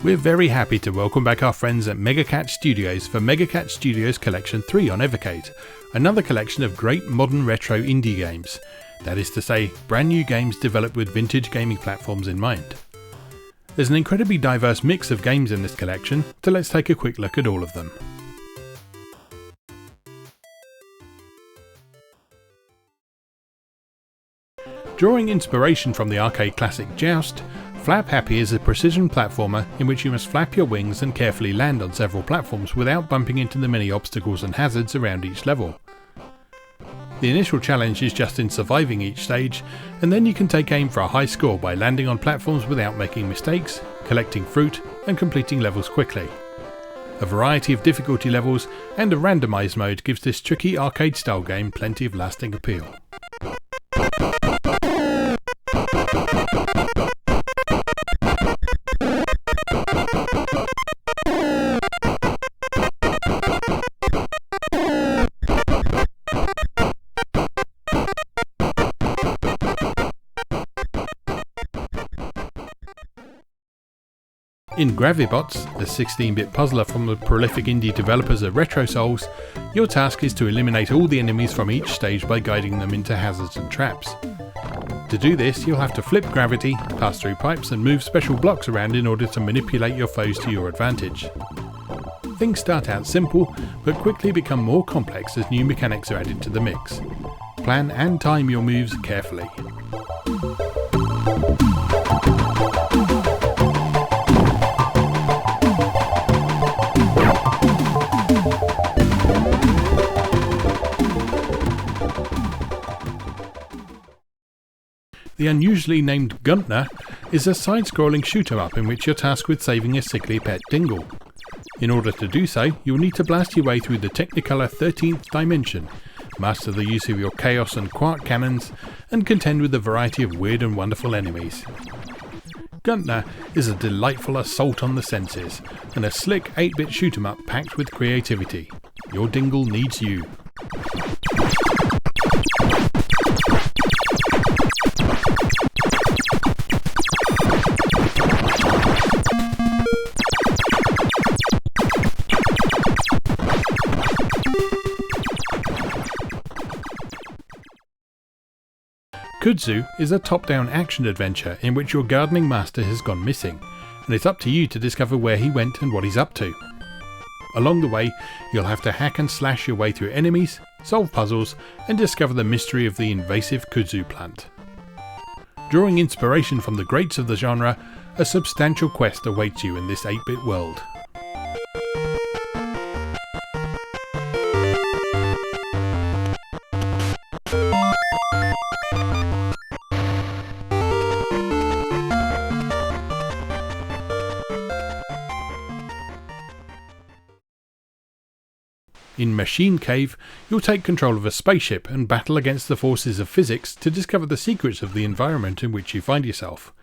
We're very happy to welcome back our friends at Megacat Studios for Megacat Studios Collection 3 on Evercade, another collection of great modern retro indie games. That is to say, brand new games developed with vintage gaming platforms in mind. There's an incredibly diverse mix of games in this collection, so let's take a quick look at all of them. Drawing inspiration from the arcade classic Joust, Flap Happy is a precision platformer in which you must flap your wings and carefully land on several platforms without bumping into the many obstacles and hazards around each level. The initial challenge is just in surviving each stage, and then you can take aim for a high score by landing on platforms without making mistakes, collecting fruit, and completing levels quickly. A variety of difficulty levels and a randomised mode gives this tricky arcade style game plenty of lasting appeal. In Gravibots, the 16-bit puzzler from the prolific indie developers of RetroSouls, your task is to eliminate all the enemies from each stage by guiding them into hazards and traps. To do this, you'll have to flip gravity, pass through pipes and move special blocks around in order to manipulate your foes to your advantage. Things start out simple, but quickly become more complex as new mechanics are added to the mix. Plan and time your moves carefully. The unusually named GunTneR is a side-scrolling shoot-'em-up in which you're tasked with saving a sickly pet dingle. In order to do so, you'll need to blast your way through the Technicolor 13th dimension, master the use of your Chaos and Quark cannons, and contend with a variety of weird and wonderful enemies. GunTneR is a delightful assault on the senses, and a slick 8-bit shoot-'em-up packed with creativity. Your dingle needs you. Kudzu is a top-down action adventure in which your gardening master has gone missing, and it's up to you to discover where he went and what he's up to. Along the way, you'll have to hack and slash your way through enemies, solve puzzles, and discover the mystery of the invasive Kudzu plant. Drawing inspiration from the greats of the genre, a substantial quest awaits you in this 8-bit world. In Machine Cave, you'll take control of a spaceship and battle against the forces of physics to discover the secrets of the environment in which you find yourself.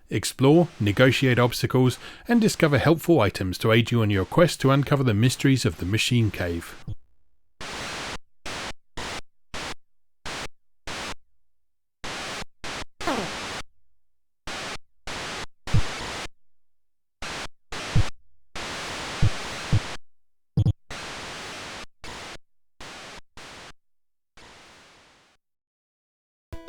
Explore, negotiate obstacles, and discover helpful items to aid you on your quest to uncover the mysteries of the Machine Cave.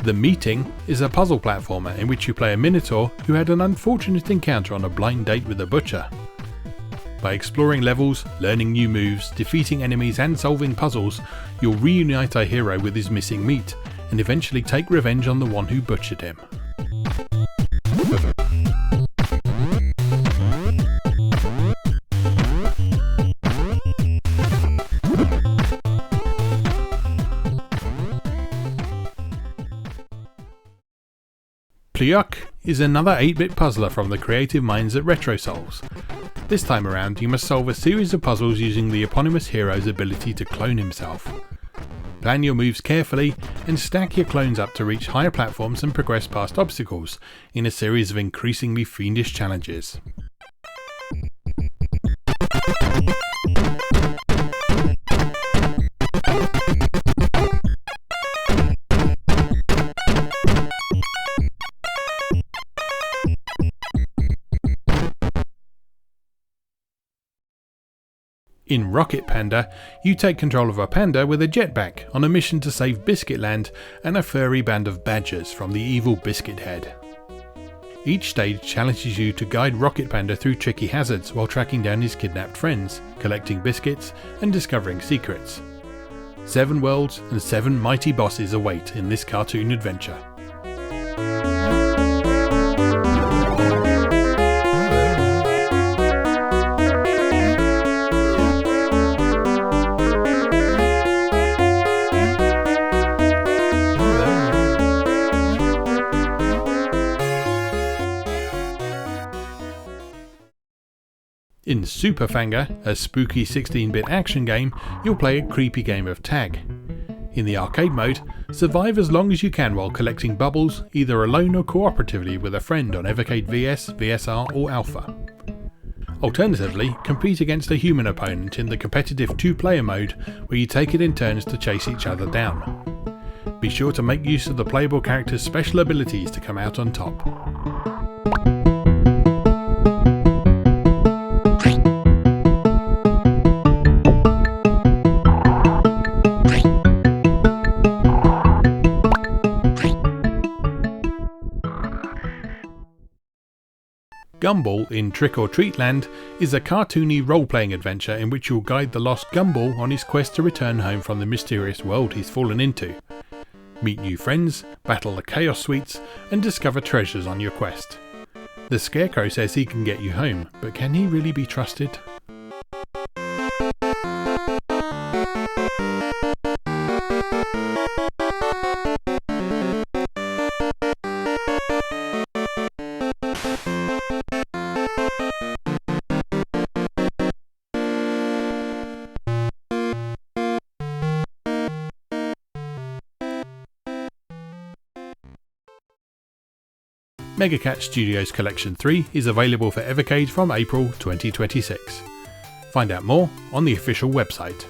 The Meeting is a puzzle platformer in which you play a minotaur who had an unfortunate encounter on a blind date with a butcher. By exploring levels, learning new moves, defeating enemies and solving puzzles, you'll reunite our hero with his missing meat, and eventually take revenge on the one who butchered him. Plyuk is another 8-bit puzzler from the creative minds at RetroSouls. This time around, you must solve a series of puzzles using the eponymous hero's ability to clone himself. Plan your moves carefully and stack your clones up to reach higher platforms and progress past obstacles in a series of increasingly fiendish challenges. In Rocket Panda, you take control of a panda with a jetpack on a mission to save Biscuit Land and a furry band of badgers from the evil Biscuit Head. Each stage challenges you to guide Rocket Panda through tricky hazards while tracking down his kidnapped friends, collecting biscuits and discovering secrets. 7 worlds and 7 mighty bosses await in this cartoon adventure. In Super Fanger, a spooky 16-bit action game, you'll play a creepy game of tag. In the arcade mode, survive as long as you can while collecting bubbles, either alone or cooperatively with a friend on Evercade VS, VSR or Alpha. Alternatively, compete against a human opponent in the competitive 2-player mode where you take it in turns to chase each other down. Be sure to make use of the playable character's special abilities to come out on top. Gumball in Trick or Treat Land is a cartoony role-playing adventure in which you'll guide the lost Gumball on his quest to return home from the mysterious world he's fallen into. Meet new friends, battle the Chaos Suites, and discover treasures on your quest. The Scarecrow says he can get you home, but can he really be trusted? Megacat Studios Collection 3 is available for Evercade from April 2026. Find out more on the official website.